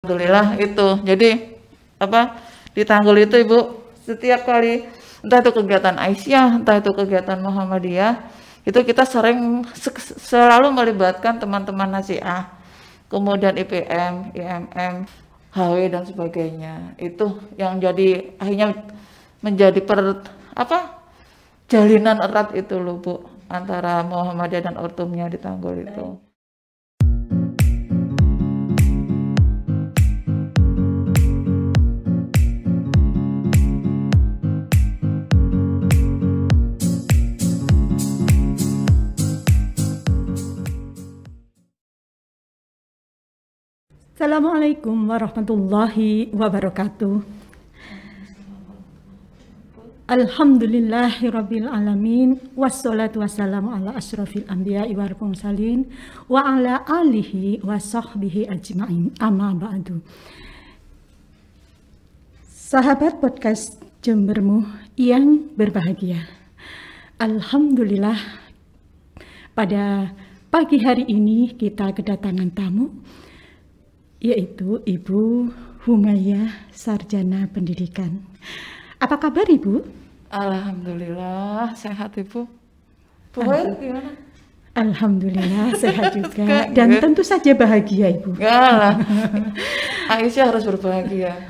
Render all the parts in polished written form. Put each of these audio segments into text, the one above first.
Alhamdulillah itu. Jadi di Tanggul itu Ibu setiap kali entah itu kegiatan Aisyah, entah itu kegiatan Muhammadiyah, itu kita selalu melibatkan teman-teman Nasiah, kemudian IPM, IMM, HW dan sebagainya. Itu yang jadi akhirnya menjadi jalinan erat itu loh Bu, antara Muhammadiyah dan Ortumnya di Tanggul itu. Assalamualaikum warahmatullahi wabarakatuh. Alhamdulillahirabbil alamin wassalatu wassalamu ala asyrafil anbiya'i wal mursalin wa ala alihi wa sahbihi ajma'in. Amma ba'du. Sahabat podcast Jembermu yang berbahagia. Alhamdulillah pada pagi hari ini kita kedatangan tamu, yaitu Ibu Humayyah, Sarjana Pendidikan. Apa kabar Ibu? Alhamdulillah sehat Ibu. Bu Hoir gimana? Alhamdulillah sehat juga dan tentu saja bahagia Ibu. Lah, Aisyah harus berbahagia.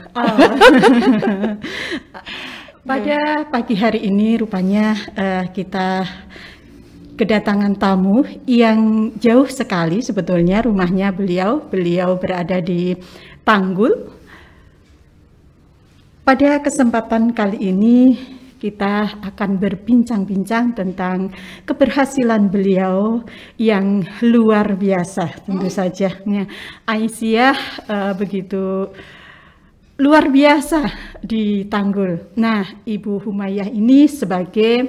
Pada pagi hari ini rupanya kita kedatangan tamu yang jauh sekali sebetulnya rumahnya beliau berada di Tanggul. Pada kesempatan kali ini kita akan berbincang-bincang tentang keberhasilan beliau yang luar biasa tentu saja. Aisyah begitu luar biasa di Tanggul. Nah, Ibu Humayyah ini sebagai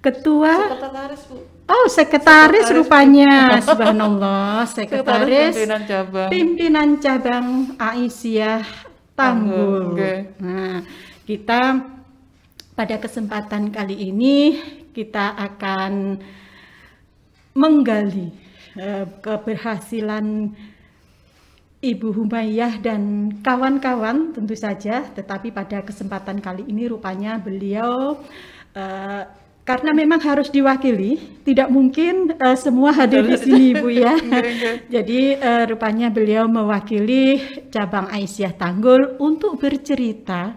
ketua Sekretaris Bu. Oh, sekretaris rupanya. Subhanallah, sekretaris pimpinan cabang Aisyah Tanggul. Nah, kita pada kesempatan kali ini kita akan menggali keberhasilan Ibu Humayyah dan kawan-kawan tentu saja, tetapi pada kesempatan kali ini rupanya beliau karena memang harus diwakili, tidak mungkin semua hadir di sini Bu ya. Jadi rupanya beliau mewakili cabang Aisyah Tanggul untuk bercerita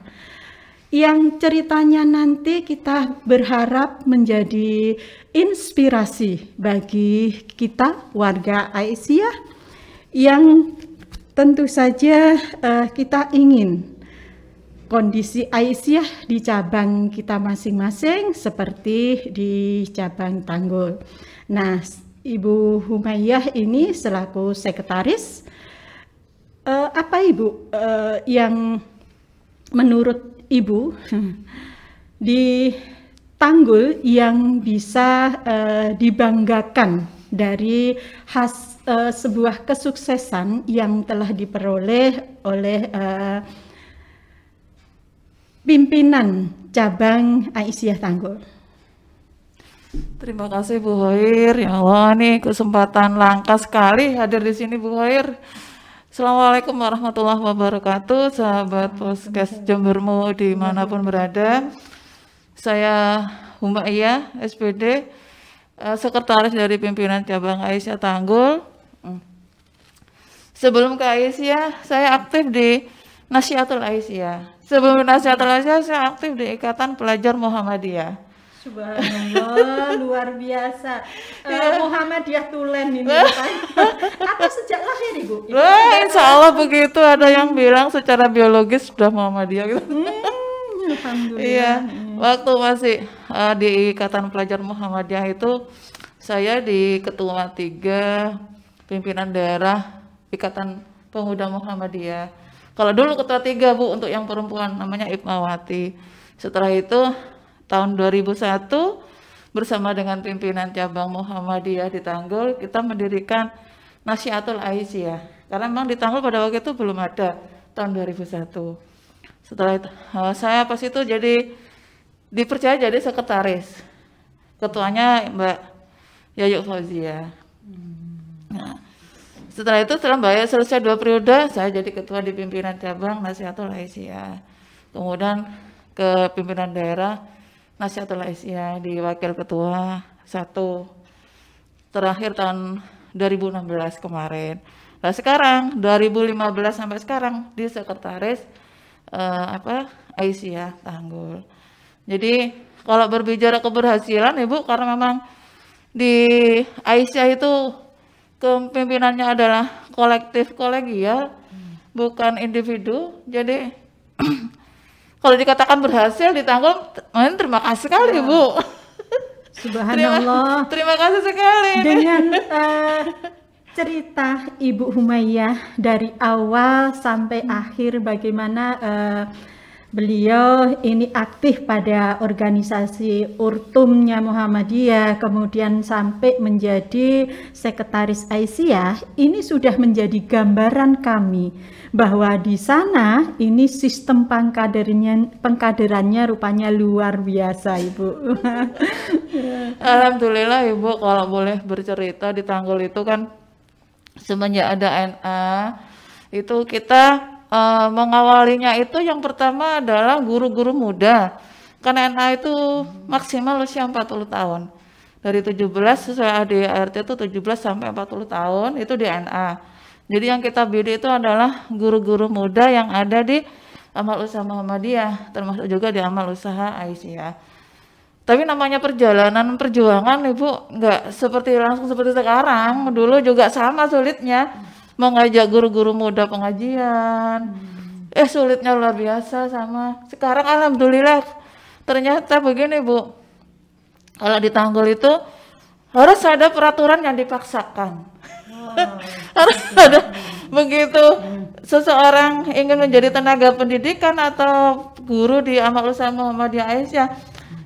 yang ceritanya nanti kita berharap menjadi inspirasi bagi kita warga Aisyah yang tentu saja kita ingin kondisi Aisyah di cabang kita masing-masing seperti di cabang Tanggul. Nah, Ibu Humayyah ini selaku sekretaris, apa Ibu yang menurut Ibu di Tanggul yang bisa dibanggakan dari sebuah kesuksesan yang telah diperoleh oleh pimpinan cabang Aisyah Tanggul? Terima kasih Bu Hoir. Ya Allah, nih kesempatan langka sekali hadir di sini Bu Hoir. Assalamualaikum warahmatullahi wabarakatuh, sahabat podcast Jembermu dimanapun berada. Saya Humayyah, SPD, sekretaris dari pimpinan cabang Aisyah Tanggul. Sebelum ke Aisyah, saya aktif di Nasihatul Aisyah. Sebelum Nasihatul Aisyah, saya aktif di Ikatan Pelajar Muhammadiyah. Subhanallah, luar biasa. Muhammadiyah Tulen ini kan? Atau sejak lahir Ibu? Insya Allah begitu, ada yang bilang secara biologis sudah Muhammadiyah gitu. Alhamdulillah. Iya, waktu masih di Ikatan Pelajar Muhammadiyah itu, saya di Ketua 3 Pimpinan Daerah Ikatan Pemuda Muhammadiyah. Kalau dulu Ketua 3 Bu untuk yang perempuan namanya Ibmawati. Setelah itu tahun 2001 bersama dengan pimpinan cabang Muhammadiyah di Tanggul kita mendirikan Nasihatul Aisyah. Karena memang di Tanggul pada waktu itu belum ada tahun 2001. Setelah itu saya pas itu jadi dipercaya jadi sekretaris. Ketuanya Mbak Yayuk Fauzia. Nah, Setelah itu setelah Mbak Aya selesai 2 periode, saya jadi ketua di pimpinan cabang Nasihatul Aisyah. Kemudian ke pimpinan daerah Nasihatul Aisyah di wakil ketua 1. Terakhir tahun 2016 kemarin. Nah sekarang 2015 sampai sekarang di sekretaris Aisyah Tanggul. Jadi kalau berbicara keberhasilan Ibu, karena memang di Aisyah itu kepimpinannya adalah kolektif kolegial, bukan individu. Jadi kalau dikatakan berhasil di Tanggul, terima kasih sekali Bu. Subhanallah. Terima kasih sekali. Dengan cerita Ibu Humayyah dari awal sampai akhir bagaimana beliau ini aktif pada organisasi Urtumnya Muhammadiyah, kemudian sampai menjadi sekretaris Aisyah, ini sudah menjadi gambaran kami bahwa di sana ini sistem pengkaderannya rupanya luar biasa, Ibu. Alhamdulillah Ibu, kalau boleh bercerita di Tanggul itu kan semenjak ada NA itu kita mengawalinya itu yang pertama adalah guru-guru muda. Karena NA itu maksimal usia 40 tahun. Dari 17 sesuai ADART itu 17 sampai 40 tahun itu di NA. Jadi yang kita bidik itu adalah guru-guru muda yang ada di Amal Usaha Muhammadiyah, termasuk juga di Amal Usaha Aisyah. Tapi namanya perjalanan perjuangan Ibu nggak langsung seperti sekarang. Dulu juga sama sulitnya. Mengajak guru-guru muda pengajian, sulitnya luar biasa sama. Sekarang alhamdulillah ternyata begini Bu, kalau di Tanggul itu harus ada peraturan yang dipaksakan. Harus ada. Begitu seseorang ingin menjadi tenaga pendidikan atau guru di Amal Usaha Muhammadiyah Aisyah,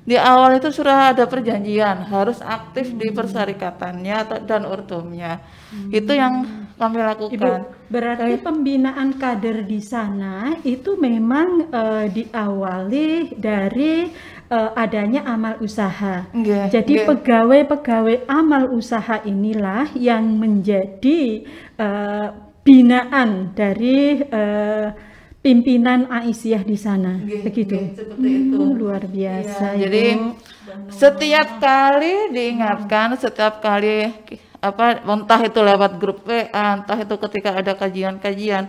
di awal itu sudah ada perjanjian harus aktif di persyarikatannya dan urtumnya. Itu yang kami lakukan. Ibu, berarti pembinaan kader di sana itu memang diawali dari adanya amal usaha. Jadi pegawai-pegawai amal usaha inilah yang menjadi binaan dari pimpinan Aisyah di sana, begitu. Seperti itu. Luar biasa. Ya, jadi setiap kali diingatkan, setiap kali entah itu lewat grup WA, entah itu ketika ada kajian-kajian,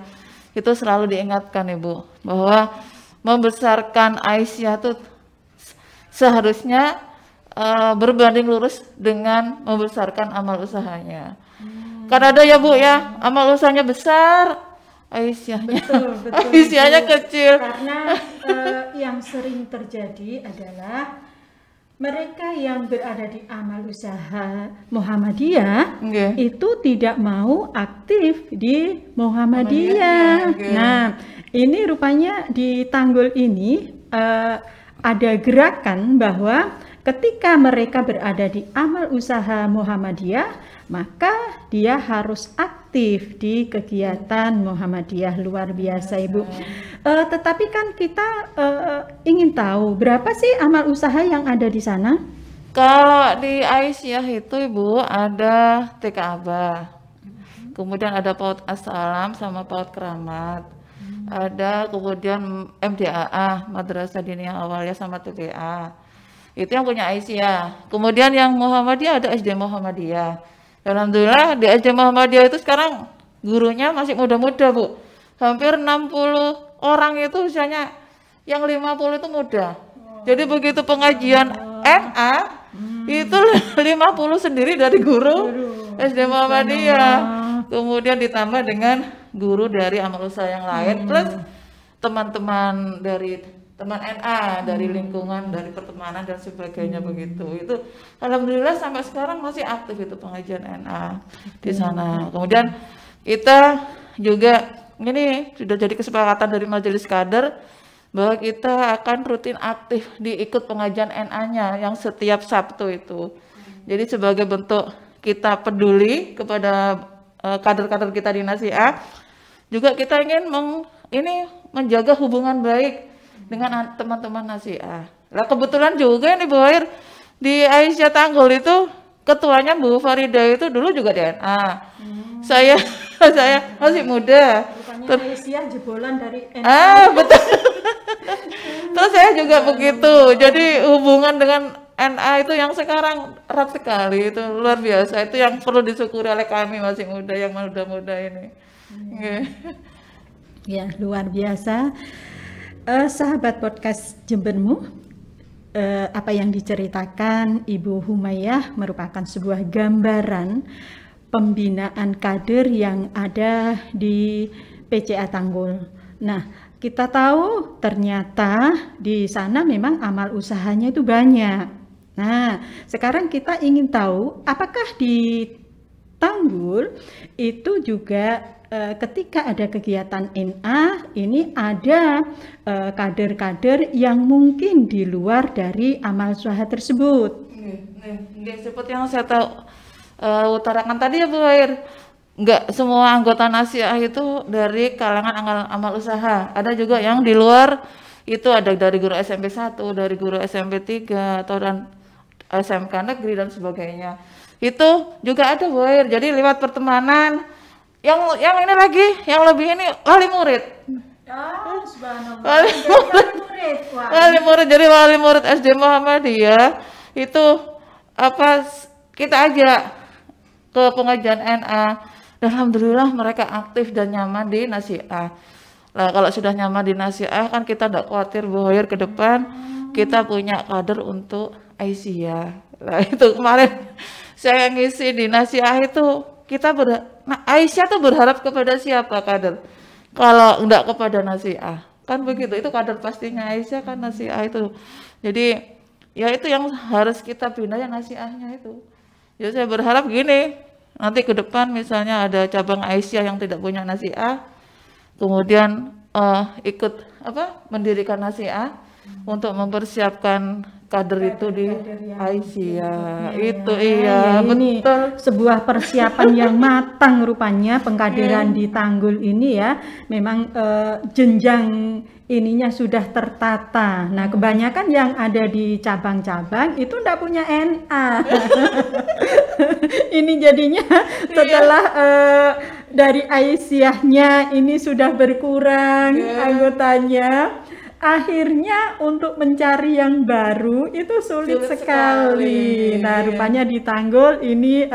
itu selalu diingatkan Ibu bahwa membesarkan Aisyah itu seharusnya berbanding lurus dengan membesarkan amal usahanya. Karena ada ya Bu ya, amal usahanya besar, Aisyahnya kecil. Karena yang sering terjadi adalah mereka yang berada di amal usaha Muhammadiyah itu tidak mau aktif di Muhammadiyah. Nah, ini rupanya di Tanggul ini ada gerakan bahwa ketika mereka berada di amal usaha Muhammadiyah, maka dia harus aktif di kegiatan Muhammadiyah. Luar biasa Ibu. Tetapi kan kita ingin tahu berapa sih amal usaha yang ada di sana? Kalau di Aisyah itu Ibu ada TK Abah, kemudian ada PAUD As-Salam sama PAUD Keramat, ada kemudian MDAA Madrasah Diniyah Awaliyah sama TPA. Itu yang punya Aisyah. Kemudian yang Muhammadiyah ada SD Muhammadiyah. Alhamdulillah di SD Muhammadiyah itu sekarang gurunya masih muda-muda Bu. Hampir 60 orang itu usianya, yang 50 itu muda. Jadi begitu pengajian NA itu 50 sendiri dari guru SD Muhammadiyah. Kemudian ditambah dengan guru dari amal usaha yang lain plus teman-teman dari teman NA dari lingkungan, dari pertemanan dan sebagainya begitu. Itu alhamdulillah sampai sekarang masih aktif itu pengajian NA di sana. Kemudian kita juga ini sudah jadi kesepakatan dari majelis kader bahwa kita akan rutin aktif diikut pengajian NA-nya yang setiap Sabtu itu. Jadi sebagai bentuk kita peduli kepada kader-kader kita di Nasihat, juga kita ingin menjaga hubungan baik dengan teman-teman Nasihat. Nah kebetulan juga nih Bu Air di Aisyah Tanggul itu ketuanya Bu Farida itu dulu juga di NA. Saya masih muda. Rupanya Aisyah jebolan dari Betul. Terus saya juga begitu. Jadi hubungan dengan NA itu yang sekarang erat sekali, itu luar biasa. Itu yang perlu disyukuri oleh kami masih muda, yang muda-muda ini. Ya, luar biasa. Sahabat podcast Jembermu, apa yang diceritakan Ibu Humayyah merupakan sebuah gambaran pembinaan kader yang ada di PCA Tanggul. Nah, kita tahu ternyata di sana memang amal usahanya itu banyak. Nah, sekarang kita ingin tahu apakah di Tanggul itu juga ketika ada kegiatan NA ini ada kader-kader yang mungkin di luar dari amal usaha tersebut. Seperti yang saya tahu utarakan tadi ya Bu Air, nggak semua anggota Nasiah itu dari kalangan amal usaha, ada juga yang di luar itu, ada dari guru SMP 1, dari guru SMP 3 atau dan SMK negeri dan sebagainya. Itu juga ada Bu Air. Jadi lewat pertemanan yang ini lagi, yang lebih ini wali murid. Subhanallah. Wali murid. Jadi wali murid SD Muhammadiyah itu kita ajak ke pengajian NA. Dan alhamdulillah mereka aktif dan nyaman di Nasiah. Nah, kalau sudah nyaman di Nasiah kan kita tidak khawatir Bu Air ke depan kita punya kader untuk Aisyah. Nah, itu kemarin saya ngisi di Nasiah itu Aisyah tuh berharap kepada siapa kader? Kalau enggak kepada Nasiah. Kan begitu, itu kader pastinya Aisyah kan Nasiah itu. Jadi ya itu yang harus kita bina ya Nasiahnya itu. Ya saya berharap gini, nanti ke depan misalnya ada cabang Aisyah yang tidak punya Nasiah, kemudian ikut mendirikan Nasiah untuk mempersiapkan kader itu di Aisyah. Itu iya betul. Sebuah persiapan yang matang rupanya pengkaderan di Tanggul ini ya. Memang jenjang ininya sudah tertata. Nah, kebanyakan yang ada di cabang-cabang itu enggak punya NA. Ini jadinya setelah dari Aisyahnya ini sudah berkurang anggotanya. Akhirnya untuk mencari yang baru itu sulit sekali. Nah, rupanya di Tanggul ini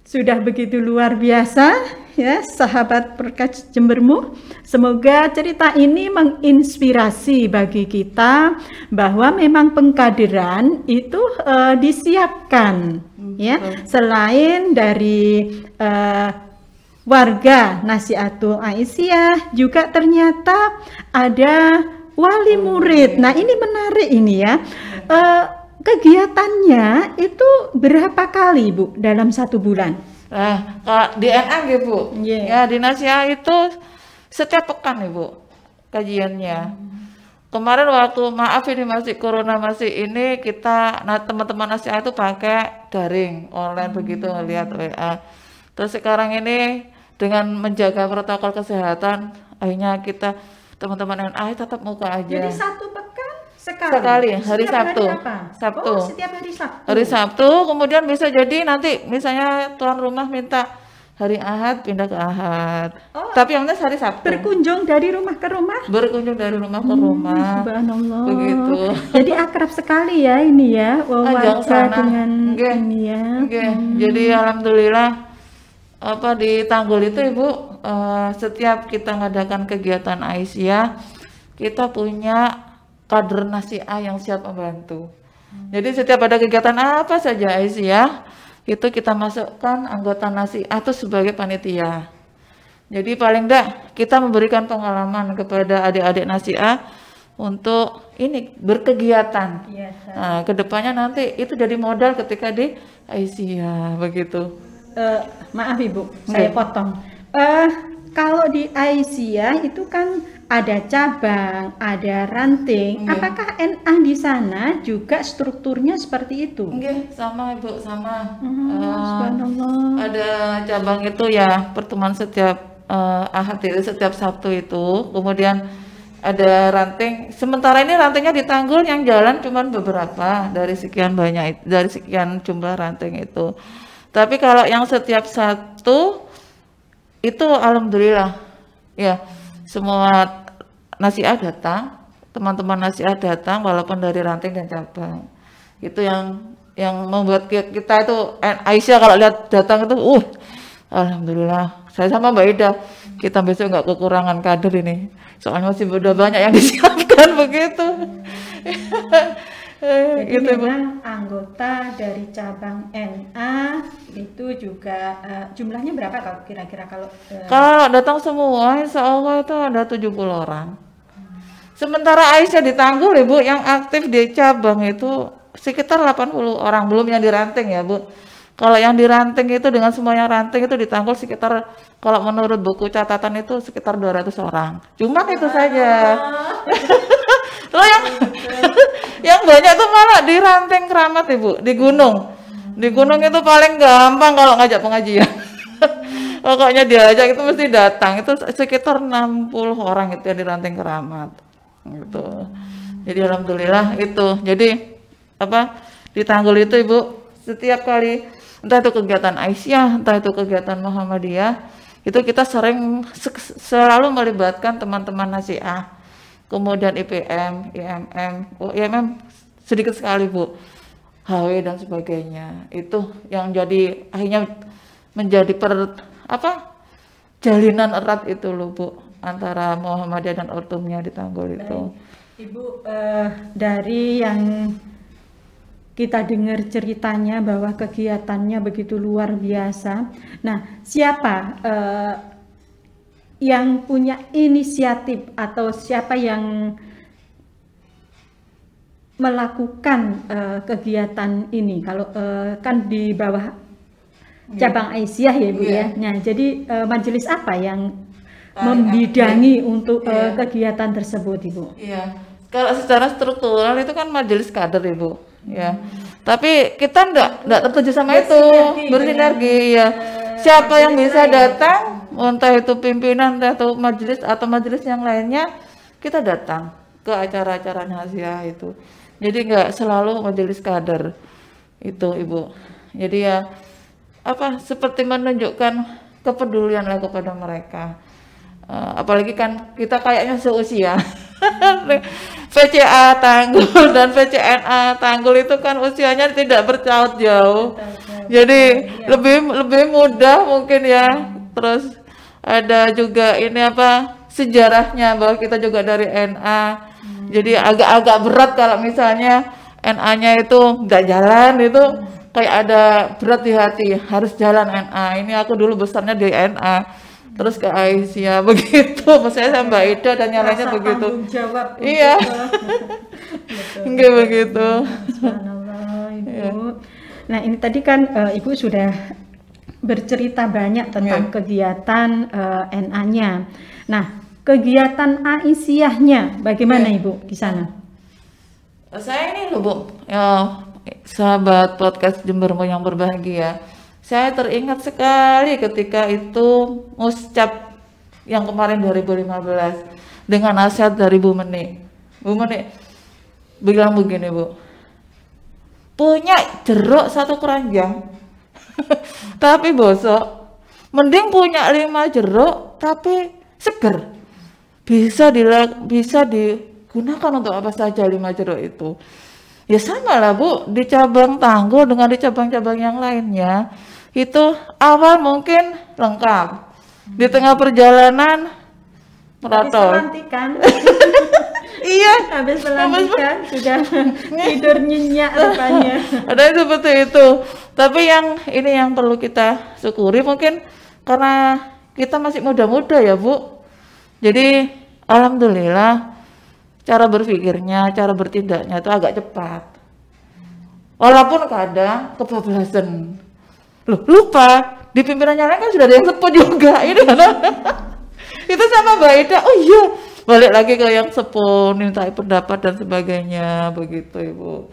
sudah begitu luar biasa ya, sahabat podcast Jembermu. Semoga cerita ini menginspirasi bagi kita bahwa memang pengkaderan itu disiapkan ya, selain dari warga Nasihatul Aisyah juga ternyata ada wali murid. Nah, ini menarik ini ya. Kegiatannya itu berapa kali Bu dalam 1 bulan? Nah, di NA Bu. Ya, di Nasiah itu setiap pekan Ibu kajiannya. Kemarin waktu maaf ini masih corona ini kita teman-teman Nasiah itu pakai daring online begitu, lihat WA. Terus sekarang ini dengan menjaga protokol kesehatan, akhirnya kita teman-teman NA tetap muka aja. Jadi 1 pekan sekali hari Sabtu. Sabtu. Oh, setiap hari Sabtu. Hari Sabtu, kemudian bisa jadi nanti misalnya tuan rumah minta hari Ahad pindah ke Ahad. Tapi yang penting hari Sabtu. Berkunjung dari rumah ke rumah? Berkunjung dari rumah ke rumah. Subhanallah. Begitu. Jadi akrab sekali ya ini ya, warga dengan ini ya. Jadi alhamdulillah di Tanggul itu Ibu, setiap kita ngadakan kegiatan Aisyah, kita punya kader Nasiah yang siap membantu. Jadi setiap ada kegiatan apa saja Aisyah, itu kita masukkan anggota Nasiah itu sebagai panitia. Jadi paling enggak kita memberikan pengalaman kepada adik-adik Nasiah untuk ini berkegiatan. Nah, kedepannya nanti itu jadi modal ketika di Aisyah begitu. Maaf Ibu, saya potong. Kalau di Aisyah itu kan ada cabang, ada ranting. Apakah NA di sana juga strukturnya seperti itu? Sama Ibu, sama. Subhanallah. Ada cabang itu ya pertemuan setiap Ahad itu, setiap Sabtu itu. Kemudian ada ranting. Sementara ini rantingnya di Tanggul yang jalan cuma beberapa dari sekian jumlah ranting itu. Tapi kalau yang setiap Sabtu itu alhamdulillah ya, semua nasihat datang, teman-teman nasihat datang walaupun dari ranting dan cabang. Itu yang membuat kita itu Aisyah kalau lihat datang itu alhamdulillah. Saya sama Mbak Ida, kita besok nggak kekurangan kader ini, soalnya masih udah banyak yang disiapkan begitu. Jadi itu memang anggota dari cabang NA itu juga jumlahnya berapa kalau kira-kira kalau datang semua insya Allah itu ada 70 orang. Sementara Aisyah di Tanggul Ibu yang aktif di cabang itu sekitar 80 orang, belum yang di ranting ya Bu. Kalau yang di ranting itu dengan semuanya ranting itu di Tanggul sekitar, kalau menurut buku catatan itu sekitar 200 orang. Cuma itu saja. Loh yang banyak tuh malah di ranting keramat Ibu, di gunung. Di gunung itu paling gampang kalau ngajak pengajian. Pokoknya diajak itu mesti datang. Itu sekitar 60 orang itu yang di ranting keramat. Gitu. Jadi alhamdulillah itu. Jadi di Tanggul itu Ibu setiap kali entah itu kegiatan Aisyah, entah itu kegiatan Muhammadiyah, itu kita selalu melibatkan teman-teman nasiah. Kemudian IPM, IMM sedikit sekali Bu, HW dan sebagainya. Itu yang jadi akhirnya menjadi jalinan erat itu loh Bu, antara Muhammadiyah dan Ortumnya di Tanggul itu. Ibu, dari yang kita dengar ceritanya bahwa kegiatannya begitu luar biasa. Nah, siapa yang punya inisiatif atau siapa yang melakukan kegiatan ini? Kalau kan di bawah cabang Aisyah ya Bu ya. Nah, jadi majelis apa yang membidangi untuk kegiatan tersebut Ibu? Iya. Kalau secara struktural itu kan majelis kader Ibu, ya. Tapi kita enggak tertuju sama itu, bersinergi ya. Siapa yang bisa datang, entah itu pimpinan, entah itu majelis atau majelis yang lainnya, kita datang ke acara-acara nasiah itu. Jadi enggak selalu majelis kader itu Ibu. Jadi ya seperti menunjukkan kepedulian lah kepada mereka. Apalagi kan kita kayaknya seusia. VCA Tanggul dan VCNA Tanggul itu kan usianya tidak bercaut jauh. Jadi lebih mudah mungkin ya. Terus ada juga ini sejarahnya bahwa kita juga dari NA. Jadi agak-agak berat kalau misalnya NA-nya itu nggak jalan, itu kayak ada berat di hati, harus jalan NA. Ini aku dulu besarnya di NA. Terus ke Aisyah begitu, saya sama Mbak Ida dan yang lainnya begitu. Jawab iya. Enggak begitu. Subhanallah Ibu. Nah ini tadi kan Ibu sudah bercerita banyak tentang kegiatan NA-nya. Nah kegiatan Aisyahnya bagaimana Ibu di sana? Saya ini loh Bu, sahabat podcast Jembermu yang berbahagia. Saya teringat sekali ketika itu muscap yang kemarin 2015 dengan nasihat dari Bu Meni. Bu Meni bilang begini Bu, punya jeruk 1 keranjang tapi bosok, mending punya 5 jeruk tapi seger, bisa digunakan untuk apa saja 5 jeruk itu. Ya sama lah Bu, di cabang Tanggul dengan di cabang-cabang yang lainnya itu awal mungkin lengkap, di tengah perjalanan merotol. Iya, habis pelantikan sudah tidur nyenyak rupanya. Ada seperti itu. Tapi yang perlu kita syukuri mungkin karena kita masih muda-muda ya Bu. Jadi alhamdulillah cara berpikirnya, cara bertindaknya itu agak cepat. Walaupun kadang kebablasan. Loh, lupa di pimpinannya lain kan sudah ada yang sepuh juga itu itu sama Mbak Ida, oh iya balik lagi ke yang sepuh, minta pendapat dan sebagainya begitu Ibu.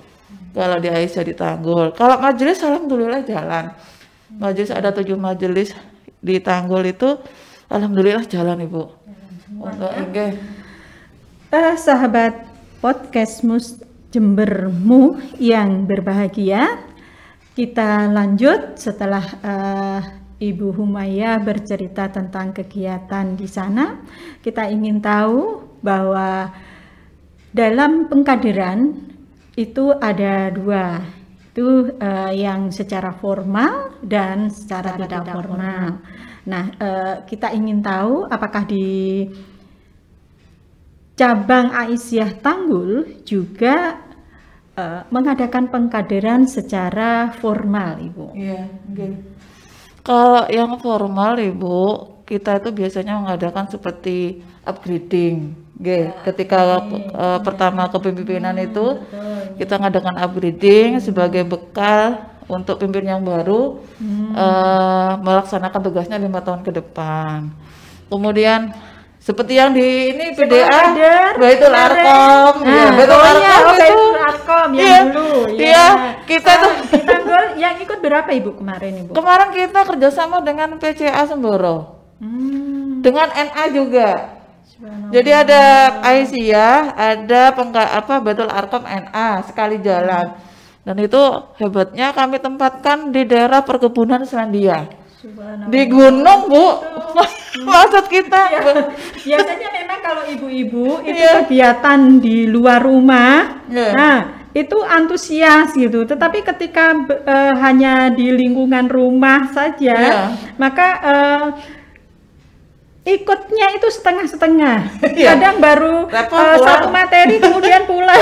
Kalau di Aisyah di Tanggul, kalau majelis alhamdulillah jalan. Majelis ada 7 majelis di Tanggul itu alhamdulillah jalan Ibu. Sahabat podcast Jembermu yang berbahagia, kita lanjut setelah Ibu Humayah bercerita tentang kegiatan di sana. Kita ingin tahu bahwa dalam pengkaderan itu ada dua, itu yang secara formal dan secara tidak formal. Nah, kita ingin tahu apakah di cabang Aisyah Tanggul juga mengadakan pengkaderan secara formal, Ibu. Iya, okay. Kalau yang formal, Ibu, kita itu biasanya mengadakan seperti upgrading. Ketika pertama kepemimpinan itu kita mengadakan upgrading sebagai bekal untuk pimpin yang baru melaksanakan tugasnya 5 tahun ke depan. Kemudian seperti yang di ini PDA Baitul Arqam, Baitul Arqam yang dulu. Kita tuh yang ikut berapa Ibu kemarin, Ibu? Kemarin kita kerjasama dengan PCA Semboro, dengan NA juga. Jadi ada Aisyah, ada Baitul Arqam NA sekali jalan. Dan itu hebatnya kami tempatkan di daerah perkebunan Selandia. Di gunung, Bu. Maksud kita. Biasanya memang kalau ibu-ibu itu kegiatan di luar rumah. Nah, itu antusias gitu. Tetapi ketika hanya di lingkungan rumah saja, maka ikutnya itu setengah-setengah. Kadang baru satu materi kemudian pulang.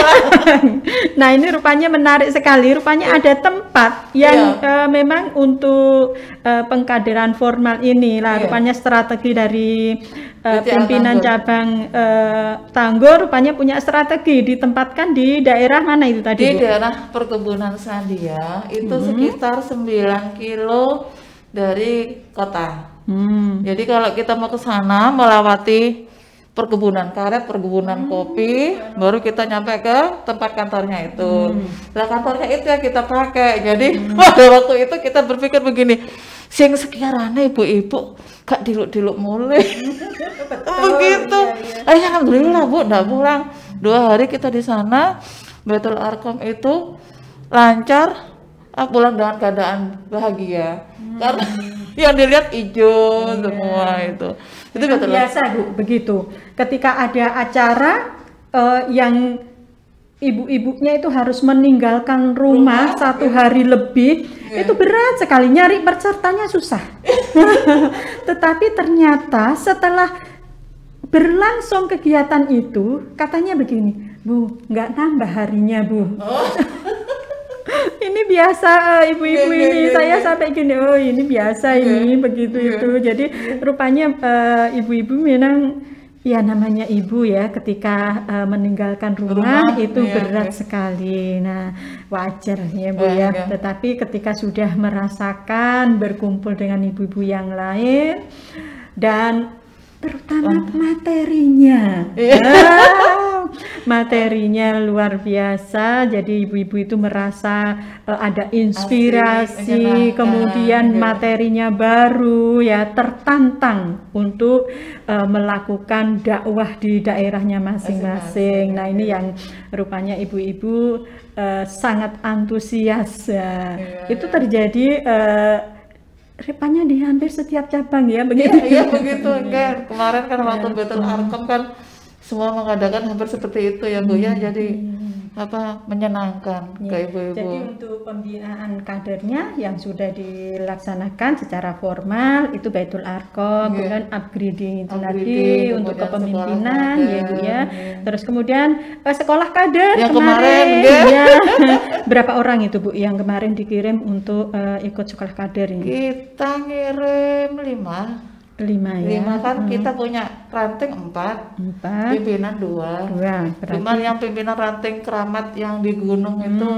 Nah, ini rupanya menarik sekali. Rupanya ada tempat yang memang untuk pengkaderan formal ini lah. Rupanya strategi dari pimpinan cabang Tanggul rupanya punya strategi, ditempatkan di daerah mana itu tadi, di Bu? daerah perkebunan Sandia itu sekitar 9 kilo dari kota. Jadi kalau kita mau ke sana melewati perkebunan karet, perkebunan kopi, baru kita nyampe ke tempat kantornya itu. Nah, kantornya itu yang kita pakai. Jadi pada waktu itu kita berpikir begini, sing sekiarane ibu-ibu gak diluk-diluk mulai. Begitu. Alhamdulillah, Bu, nggak pulang. 2 hari kita di sana, Baitul Arqam itu lancar, pulang dengan keadaan bahagia. Karena yang dilihat hijau semua itu betul biasa, Bu, begitu. Ketika ada acara yang ibu-ibunya itu harus meninggalkan rumah 1 hari lebih, itu berat sekali, nyari pesertanya susah. Tetapi ternyata setelah berlangsung kegiatan itu, katanya begini, Bu, nggak nambah harinya, Bu. Ini biasa ibu-ibu ini, saya sampai gini, oh ini biasa ini, begitu itu. Jadi rupanya ibu-ibu memang, ya namanya ibu ya, ketika meninggalkan rumah itu berat sekali. Nah, wajar ya, Bu ya. Tetapi ketika sudah merasakan berkumpul dengan ibu-ibu yang lain dan terutama materinya. Materinya luar biasa, jadi ibu-ibu itu merasa ada inspirasi, kemudian materinya baru ya, tertantang untuk melakukan dakwah di daerahnya masing-masing. Nah, ini yang rupanya ibu-ibu sangat antusias ya. Itu terjadi rupanya di hampir setiap cabang ya, begitu. Iya, begitu kan. Kemarin kan waktu Baitul Arqam kan semua mengadakan hampir seperti itu ya, Bu ya. Jadi menyenangkan ke ibu-ibu. Jadi untuk pembinaan kadernya yang sudah dilaksanakan secara formal itu Baitul Arqam, kemudian upgrading itu nanti untuk kepemimpinan ya, Bu ya. Terus kemudian sekolah kader yang kemarin ya. Berapa orang itu, Bu, yang kemarin dikirim untuk ikut sekolah kader ini? Kita ngirim 5 ya. Kan kita punya ranting 4, pimpinan 2. Cuman yang pimpinan ranting keramat yang di gunung itu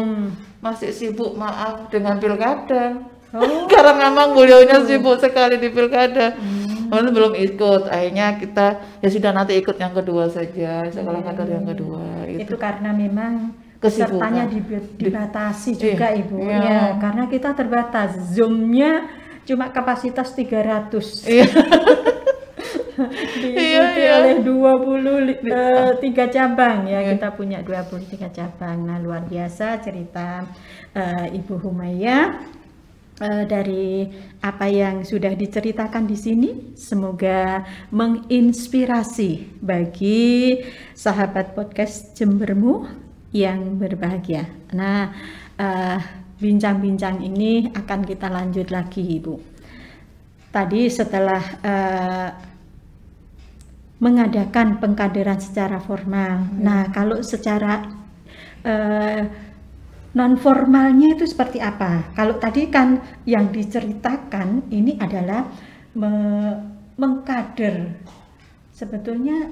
masih sibuk, maaf, dengan pilkada. Karena memang beliaunya sibuk sekali di pilkada. Belum ikut. Akhirnya kita ya sudah, nanti ikut yang kedua saja, sekolah kader yang kedua. Itu karena memang pesertanya dibatasi juga, Ibu ya, karena kita terbatas, Zoom-nya cuma kapasitas 300. Diikuti oleh 23 cabang ya, kita punya 23 cabang. Nah, luar biasa cerita Ibu Humayah dari apa yang sudah diceritakan di sini, semoga menginspirasi bagi sahabat podcast Jembermu yang berbahagia. Nah, bincang-bincang ini akan kita lanjut lagi, Ibu. Tadi setelah mengadakan pengkaderan secara formal. Nah, kalau secara non formalnya itu seperti apa? Kalau tadi kan yang diceritakan ini adalah mengkader sebetulnya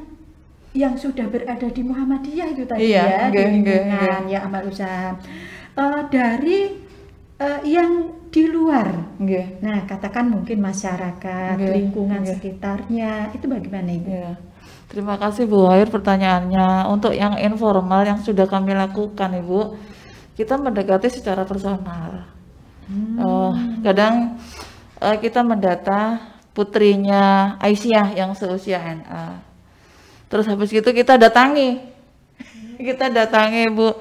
yang sudah berada di Muhammadiyah itu tadi, ya, di lingkungan ya amal usaha. Dari yang di luar, nah katakan mungkin masyarakat, lingkungan sekitarnya, itu bagaimana Ibu? Terima kasih Bu Air pertanyaannya. Untuk yang informal yang sudah kami lakukan Ibu, kita mendekati secara personal. Kadang kita mendata putrinya Aisyah yang seusia NA. Terus habis itu kita datangi Bu.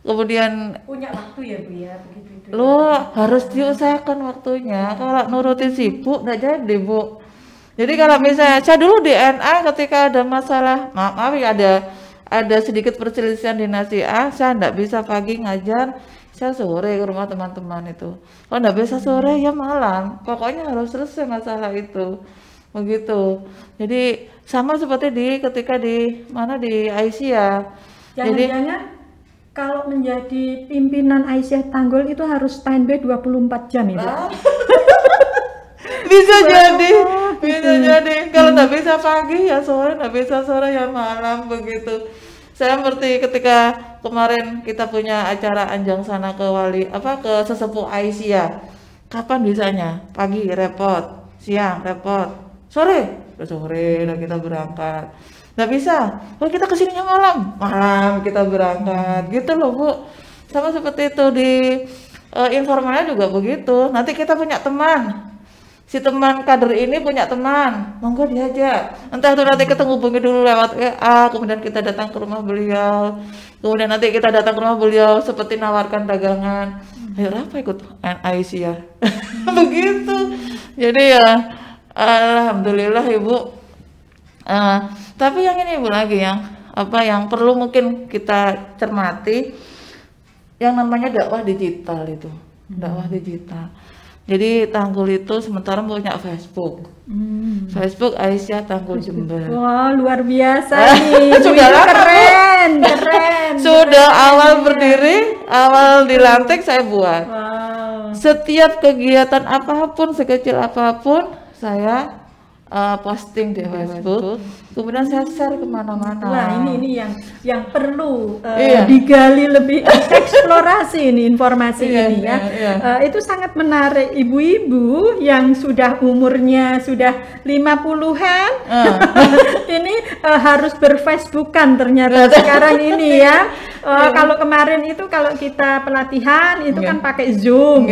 Kemudian punya waktu ya Bu ya, begitu. Lo harus diusahakan waktunya. Kalau nurutin sibuk nggak jadi Bu. Jadi kalau misalnya saya dulu di NA ketika ada masalah, maaf ya ada sedikit perselisihan di nasiah, saya nggak bisa pagi ngajar, saya sore ke rumah teman-teman itu. Kalau nggak bisa sore ya malam, pokoknya harus selesai masalah itu, begitu. Jadi sama seperti ketika di Aisyah. Jangan-jangan kalau menjadi pimpinan Aisyah Tanggul itu harus standby 24 jam itu. Bisa jadi. Kalau nggak bisa pagi ya sore, nggak bisa sore ya malam, begitu. Saya seperti ketika kemarin kita punya acara anjang sana ke ke sesepuh Aisyah. Kapan bisanya? Pagi repot, siang repot, sore udah kita berangkat. Nggak bisa, kita kesininya malam kita berangkat, gitu loh Bu. Sama seperti itu di informalnya juga begitu. Nanti kita punya teman. Si teman kader ini punya teman, monggo diajak. Entah itu nanti kita hubungi dulu lewat WA, kemudian kita datang ke rumah beliau. Kemudian nanti kita datang ke rumah beliau seperti nawarkan dagangan. Ayo apa ikut Aisyah. Begitu. Jadi ya alhamdulillah Ibu. Tapi yang ini Ibu lagi yang perlu mungkin kita cermati yang namanya dakwah digital itu. Dakwah digital. Jadi Tanggul itu sementara punya Facebook. Facebook Aisyah Tanggul Jember. Wah, luar biasa nih. Sudah keren. Sudah awal berdiri, awal dilantik saya buat. Wow. Setiap kegiatan apapun, sekecil apapun, saya posting di Facebook, kemudian saya share kemana-mana. Wah, ini yang perlu digali lebih, eksplorasi ini informasi ini ya. Itu sangat menarik, ibu-ibu yang sudah umurnya sudah 50-an, ini harus berfacebookan ternyata sekarang ini ya. Kalau kemarin itu kalau kita pelatihan itu kan pakai Zoom,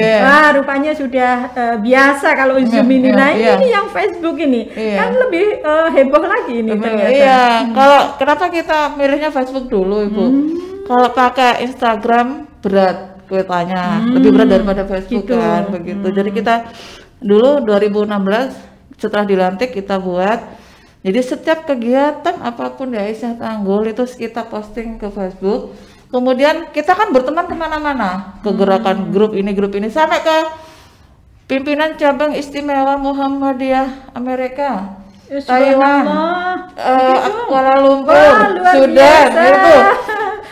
rupanya sudah biasa kalau Zoom ini. Nah ini yang Facebook ini. Kan lebih heboh lagi ini ternyata. Kalau kenapa kita milihnya Facebook dulu Ibu? Kalau pakai Instagram berat kuotanya, lebih berat daripada Facebook gitu. Kan begitu. Jadi kita dulu 2016 setelah dilantik kita buat. Jadi setiap kegiatan apapun di Aisyah Tanggul itu kita posting ke Facebook. Kemudian kita kan berteman kemana-mana, ke gerakan grup ini sampai ke pimpinan cabang istimewa Muhammadiyah Amerika, Taiwan, Kuala Lumpur, Sudan, itu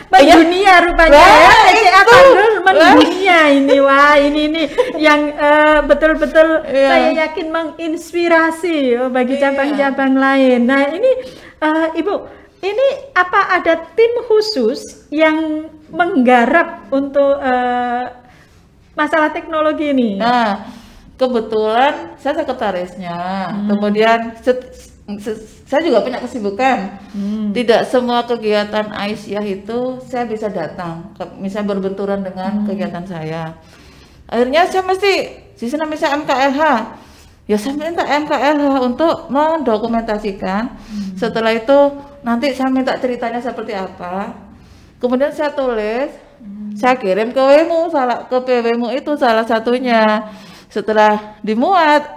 mendunia rupanya ya. Aisyah Tanggul mendunia ini. Wah, ini yang betul-betul saya yakin menginspirasi bagi cabang-cabang lain. Nah ini Ibu, ini apa ada tim khusus yang menggarap untuk masalah teknologi ini? Nah, kebetulan saya sekretarisnya, kemudian saya juga punya kesibukan. Tidak semua kegiatan Aisyah itu saya bisa datang, misalnya berbenturan dengan kegiatan saya. Akhirnya saya mesti di sini misalnya MKLH, ya saya minta MKLH untuk mendokumentasikan. Setelah itu nanti saya minta ceritanya seperti apa. Kemudian saya tulis, Saya kirim ke WeMu, ke PWMu itu salah satunya. Setelah dimuat,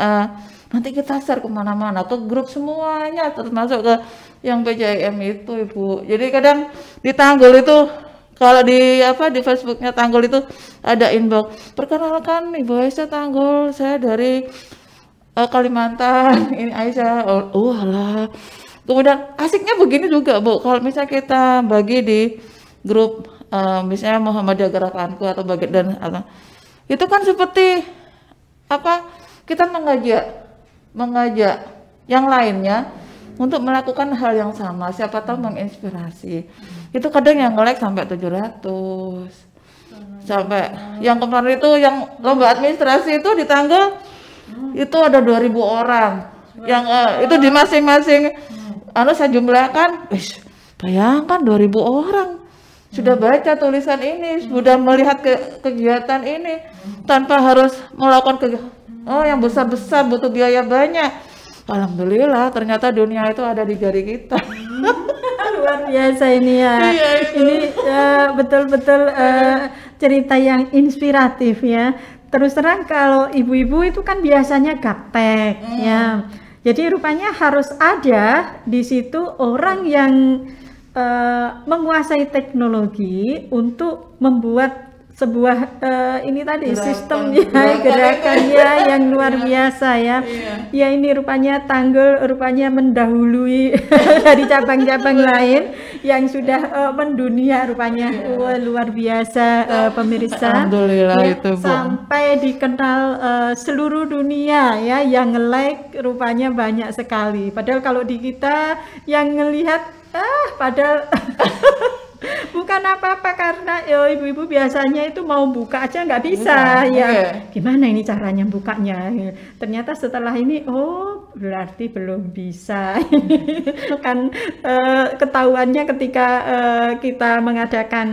nanti kita share kemana-mana, ke grup semuanya, termasuk ke yang PJIM itu, Ibu. Jadi kadang di Tanggul itu, kalau di Facebooknya Tanggul itu ada inbox, perkenalkan Ibu Aisyah Tanggul, saya dari Kalimantan, ini Aisyah. Alah. Kemudian asiknya begini juga, Bu, kalau misalnya kita bagi di grup misalnya Muhammadiyah Gerakanku atau bagian dan itu kan seperti kita mengajak yang lainnya untuk melakukan hal yang sama, siapa tahu menginspirasi. Itu kadang yang nge-like sampai 700, sampai yang kemarin itu yang lomba administrasi itu di Tanggul itu ada 2000 orang yang itu di masing-masing saya jumlahkan, bayangkan 2000 orang sudah baca tulisan ini, sudah melihat kegiatan ini tanpa harus melakukan yang besar-besar, butuh biaya banyak. Alhamdulillah, ternyata dunia itu ada di jari kita. Luar biasa ini ya. Iya, ini betul-betul cerita yang inspiratif ya. Terus terang kalau ibu-ibu itu kan biasanya gaptek ya. Jadi rupanya harus ada di situ orang yang menguasai teknologi untuk membuat sebuah ini tadi gerakannya yang luar biasa ya. Ya ini rupanya Tanggul rupanya mendahului dari cabang-cabang lain yang sudah mendunia rupanya. Luar biasa pemirsa. Alhamdulillah ya, itu, Bu. Sampai dikenal seluruh dunia ya, yang nge-like rupanya banyak sekali. Padahal kalau di kita yang ngelihat padahal bukan apa-apa karena ibu-ibu biasanya itu mau buka aja nggak bisa ya. Gimana ini caranya bukanya? Ternyata setelah ini berarti belum bisa. Kan ketahuannya ketika kita mengadakan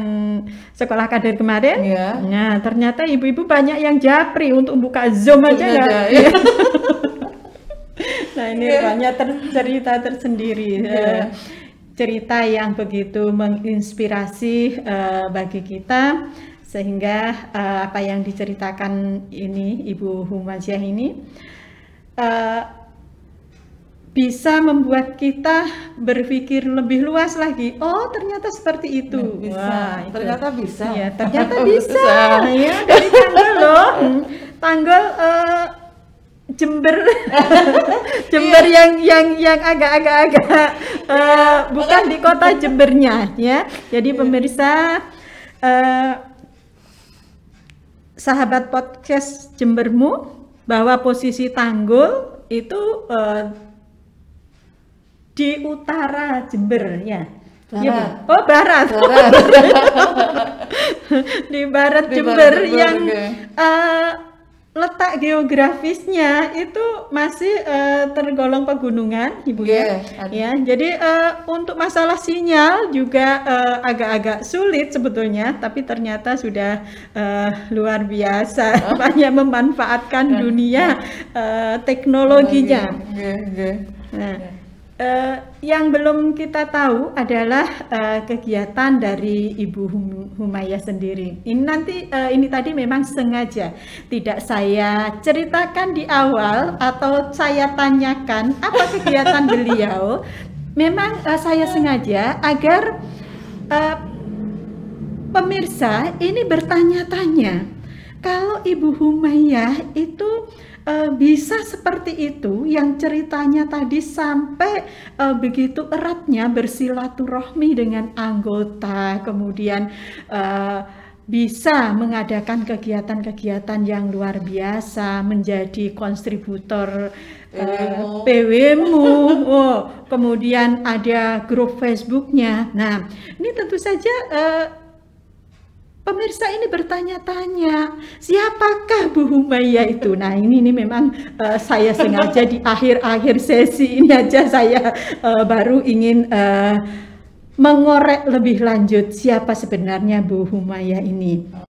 sekolah kader kemarin. Nah ternyata ibu-ibu banyak yang japri untuk buka Zoom aja nggak. Nah ini banyak cerita tersendiri. Cerita yang begitu menginspirasi bagi kita sehingga apa yang diceritakan ini Ibu Humaziah ini bisa membuat kita berpikir lebih luas lagi. Oh ternyata seperti itu. Bisa. Ternyata bisa. Ya, ternyata bisa. Ya, dari Tanggul loh. Tanggul Jember yang agak-agak bukan di kota Jembernya ya. Jadi pemirsa sahabat podcast Jembermu, bahwa posisi Tanggul itu di utara Jember ya. Barat. Di barat Jember yang letak geografisnya itu masih tergolong pegunungan, Ibu ya. Jadi untuk masalah sinyal juga agak-agak sulit sebetulnya, tapi ternyata sudah luar biasa banyak memanfaatkan dunia teknologinya. Nah, yang belum kita tahu adalah kegiatan dari Ibu Humayah sendiri. Ini tadi memang sengaja tidak saya ceritakan di awal atau saya tanyakan apa kegiatan beliau. Memang saya sengaja agar pemirsa ini bertanya-tanya, kalau Ibu Humayah itu bisa seperti itu, yang ceritanya tadi sampai begitu eratnya bersilaturahmi dengan anggota, kemudian bisa mengadakan kegiatan-kegiatan yang luar biasa, menjadi kontributor PWMu, kemudian ada grup Facebooknya. Nah, ini tentu saja pemirsa ini bertanya-tanya, siapakah Bu Humayah itu? Nah ini memang saya sengaja di akhir-akhir sesi ini aja saya baru ingin mengorek lebih lanjut siapa sebenarnya Bu Humayah ini.